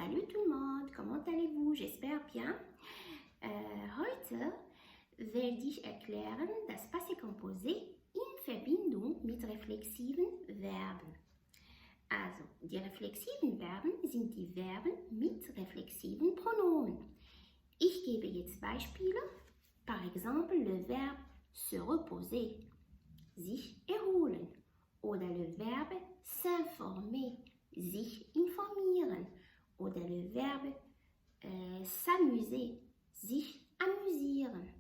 Salut tout le monde, comment allez-vous? J'espère bien. Heute werde ich erklären das Passé composé in Verbindung mit reflexiven Verben. Also, die reflexiven Verben sind die Verben mit reflexiven Pronomen. Ich gebe jetzt Beispiele. Par exemple, le verbe se reposer, sich erholen. Oder le verbe s'informer, sich informieren. Oder le verbe s'amuser, sich amüsieren.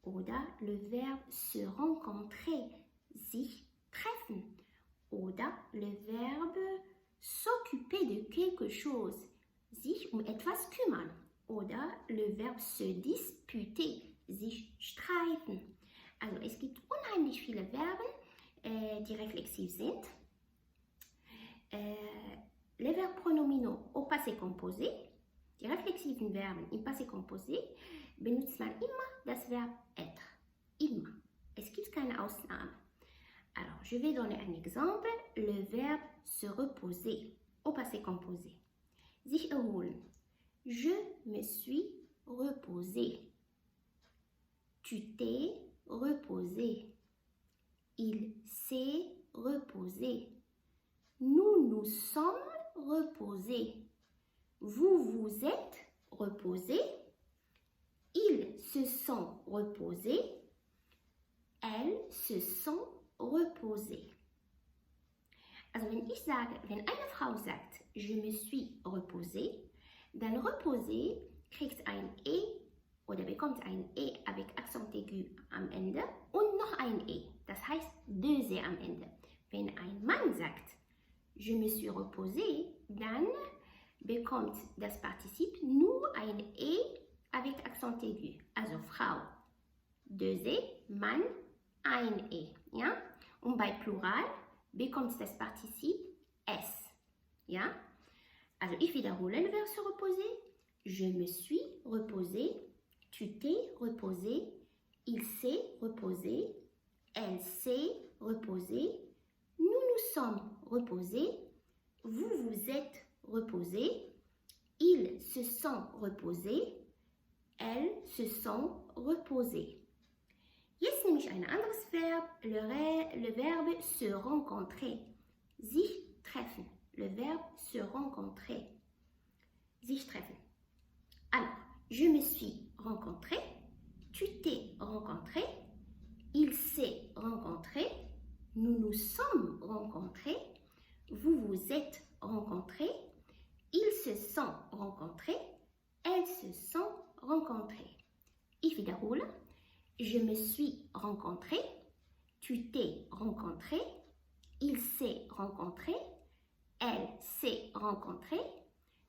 Oder le verbe se rencontrer, sich treffen. Oder le verbe s'occuper de quelque chose, sich etwas kümmern. Oder le verbe se disputer, sich streiten. Also es gibt unheimlich viele Verben, die reflexiv sind. Les verbes pronominaux au passé composé, die reflexiven Verben im passé composé, benutzt man immer das Verb être. Immer. Es gibt keine Ausnahme. Alors, je vais donner un exemple. Le verbe se reposer au passé composé. Sich erholen. Je me suis reposé. Tu t'es reposé. Il s'est reposé. Nous nous sommes reposés. Vous vous êtes reposés. Ils se sont reposés. Elles se sont reposées. Also wenn eine Frau sagt, je me suis reposée, dann reposée kriegt ein E oder bekommt ein E avec accent aigu am Ende und noch ein E. Das heißt deux E am Ende. Wenn ein Mann sagt, je me suis reposé, dann bekommt das Partizip nur ein E avec accent aigu. Also Frau, deux E, Mann, ein E. Ja? Und bei Plural bekommt das Partizip S. Ja? Also ich wiederhole le verbe se reposer. Je me suis reposé. Tu t'es reposé. Il s'est reposé. Elle s'est reposée. Nous nous sommes reposés. Vous vous êtes reposés. Ils se sont reposés. Elles se sont reposées. Jetzt nehme ich ein anderes Verb, le verbe se rencontrer. Sich treffen. Le verbe se rencontrer. Sich treffen. Alors, je me suis rencontré. Tu t'es rencontré. Il s'est rencontré. Nous nous sommes rencontrés. Vous vous êtes rencontrés. Ils se sont rencontrés. Elles se sont rencontrées. Ich wiederhole. Je me suis rencontré. Tu t'es rencontré. Il s'est rencontré. Elle s'est rencontrée.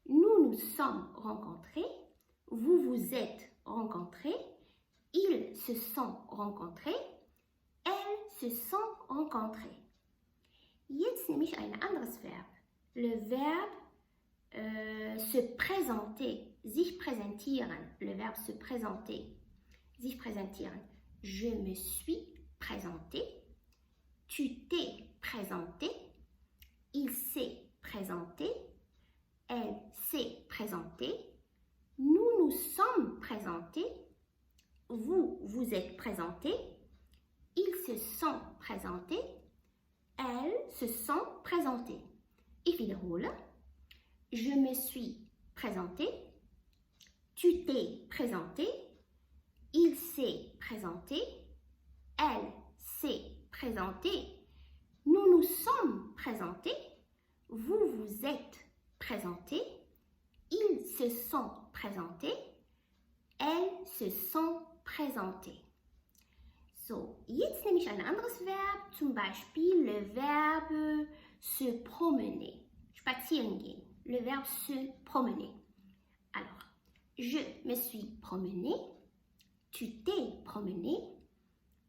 Nous nous sommes rencontrés. Vous vous êtes rencontrés. Ils se sont rencontrés. Elles se sont rencontrées. Jetzt nehme ich ein anderes Verb. Le verbe se présenter, sich präsentieren. Le verbe se présenter, sich präsentieren. Je me suis présenté. Tu t'es présenté. Il s'est présenté. Elle s'est présentée. Nous nous sommes présentés. Vous vous êtes présentés. Ils se sont présentés. Elles se sont présentées. Ich wiederhole. Je me suis présenté. Tu t'es présenté. Il s'est présenté. Elle s'est présentée. Nous nous sommes présentés. Vous vous êtes présentés. Ils se sont présentés. Elles se sont présentées. So, jetzt nehme ich ein anderes Verb, zum Beispiel le verbe se promener, spazieren gehen, le verbe se promener. Alors, je me suis promené, tu t'es promené,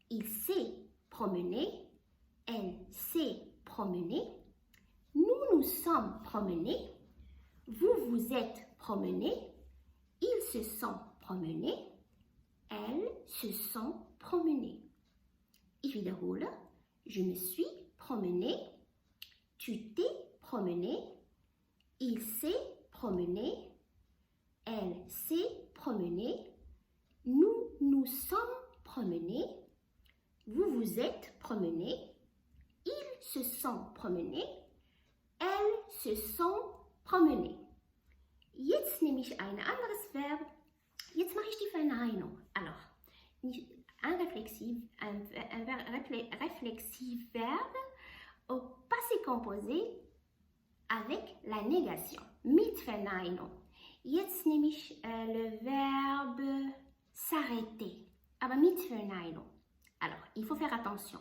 il s'est promené, elle s'est promenée, nous nous sommes promenés, vous vous êtes promenés, ils se sont promenés, elles se sont promenées. Ich wiederhole, je me suis promené, tu t'es promené, il s'est promené, promener. Elles se sont promenées. Jetzt nehme ich ein anderes Verb. Jetzt mache ich die Verneinung. Alors, un réflexive verbe au passé composé avec la négation. Mit Verneinung. Jetzt nehme ich le verbe s'arrêter. Aber mit Verneinung. Alors, il faut faire attention.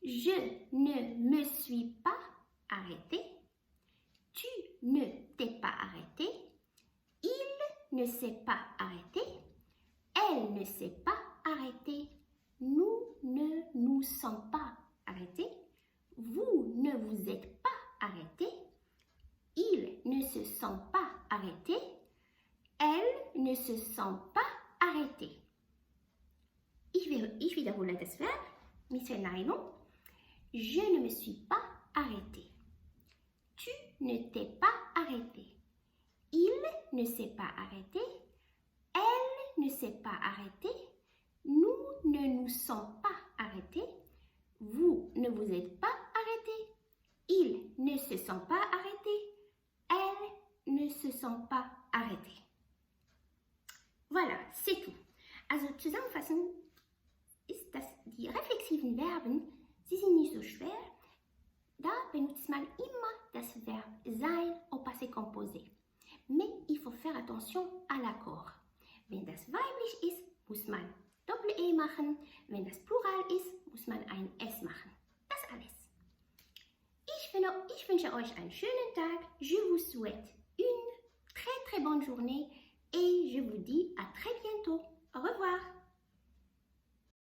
Je ne me suis pas arrêté. Tu ne t'es pas arrêté. Il ne s'est pas arrêté. Elle ne s'est pas arrêtée. Nous ne nous sommes pas arrêtés. Vous ne vous êtes pas arrêtés. Ils ne se sont pas arrêtés. Elles ne se sont pas arrêtées. Ich wiederhole das Verb mit Verneinung. Je ne me suis pas arrêté. Tu ne t'es pas arrêté. Il ne s'est pas arrêté. Elle ne s'est pas arrêtée. Nous ne nous sommes pas arrêtés. Vous ne vous êtes pas arrêtés. Ils ne se sont pas arrêtés. Elles ne se sont pas arrêtées. Voilà, c'est tout. Also Zusammenfassung ist, dass die reflexiven Verben, sie sind nicht so schwer. Da benutzt man immer das Verb sein au passé composé. Mais il faut faire attention à l'accord. Wenn das weiblich ist, muss man Doppel-E machen. Wenn das Plural ist, muss man ein S machen. Das alles. Ich wünsche euch einen schönen Tag. Je vous souhaite une très très bonne journée et je vous dis à très bientôt.